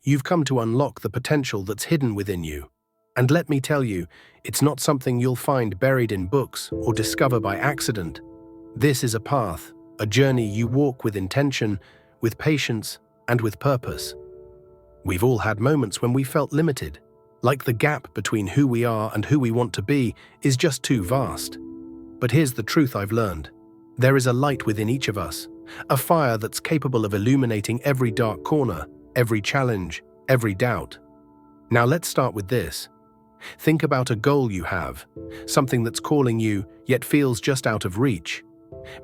You've come to unlock the potential that's hidden within you. And let me tell you, it's not something you'll find buried in books or discover by accident. This is a path, a journey you walk with intention, with patience, and with purpose. We've all had moments when we felt limited, like the gap between who we are and who we want to be is just too vast. But here's the truth I've learned. There is a light within each of us, a fire that's capable of illuminating every dark corner, every challenge, every doubt. Now let's start with this. Think about a goal you have, something that's calling you yet feels just out of reach.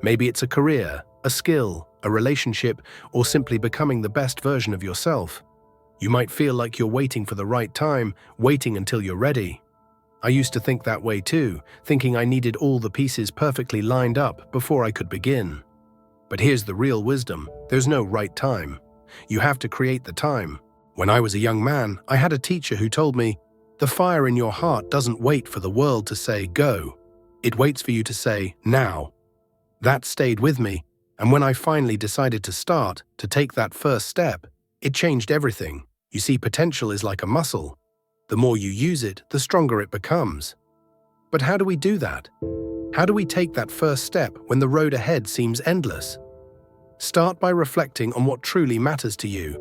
Maybe it's a career, a skill, a relationship, or simply becoming the best version of yourself. You might feel like you're waiting for the right time, waiting until you're ready. I used to think that way too, thinking I needed all the pieces perfectly lined up before I could begin. But here's the real wisdom. There's no right time. You have to create the time. When I was a young man, I had a teacher who told me, "The fire in your heart doesn't wait for the world to say go. It waits for you to say now." That stayed with me, and when I finally decided to start, to take that first step, it changed everything. You see, potential is like a muscle. The more you use it, the stronger it becomes. But how do we do that? How do we take that first step when the road ahead seems endless? Start by reflecting on what truly matters to you.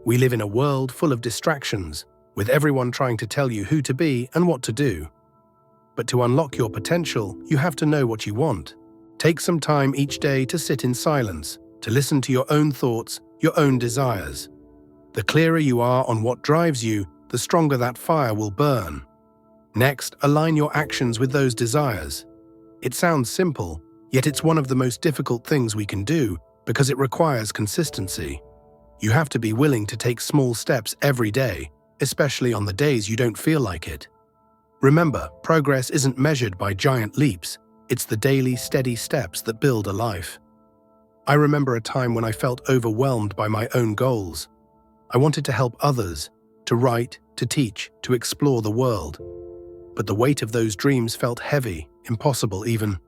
We live in a world full of distractions, with everyone trying to tell you who to be and what to do. But to unlock your potential, you have to know what you want. Take some time each day to sit in silence, to listen to your own thoughts, your own desires. The clearer you are on what drives you, the stronger that fire will burn. Next, align your actions with those desires. It sounds simple, yet it's one of the most difficult things we can do because it requires consistency. You have to be willing to take small steps every day, especially on the days you don't feel like it. Remember, progress isn't measured by giant leaps. It's the daily, steady steps that build a life. I remember a time when I felt overwhelmed by my own goals. I wanted to help others, to write, to teach, to explore the world. But the weight of those dreams felt heavy, impossible even.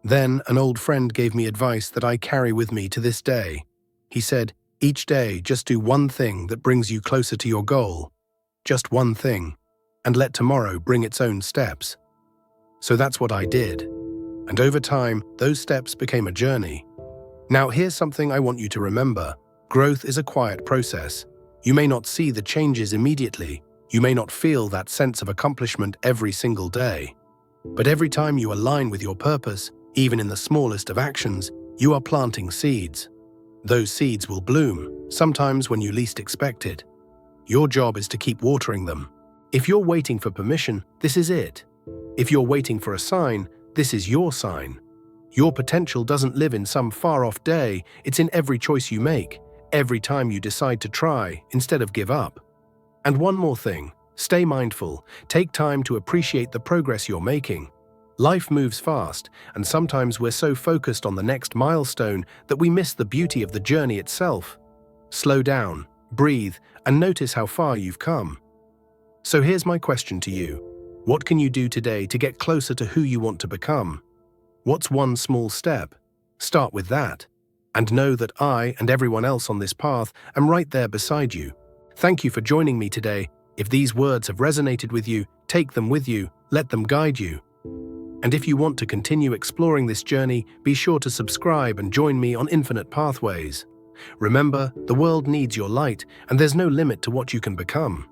Then an old friend gave me advice that I carry with me to this day. He said, "Each day just do one thing that brings you closer to your goal. Just one thing, and let tomorrow bring its own steps." So that's what I did. And over time, those steps became a journey. Now here's something I want you to remember. Growth is a quiet process. You may not see the changes immediately. You may not feel that sense of accomplishment every single day. But every time you align with your purpose, even in the smallest of actions, you are planting seeds. Those seeds will bloom, sometimes when you least expect it. Your job is to keep watering them. If you're waiting for permission, this is it. If you're waiting for a sign, this is your sign. Your potential doesn't live in some far-off day, it's in every choice you make, every time you decide to try instead of give up. And one more thing, stay mindful, take time to appreciate the progress you're making. Life moves fast, and sometimes we're so focused on the next milestone that we miss the beauty of the journey itself. Slow down, breathe, and notice how far you've come. So here's my question to you. What can you do today to get closer to who you want to become? What's one small step? Start with that. And know that I and everyone else on this path am right there beside you. Thank you for joining me today. If these words have resonated with you, take them with you, let them guide you. And if you want to continue exploring this journey, be sure to subscribe and join me on Infinite Pathways. Remember, the world needs your light, and there's no limit to what you can become.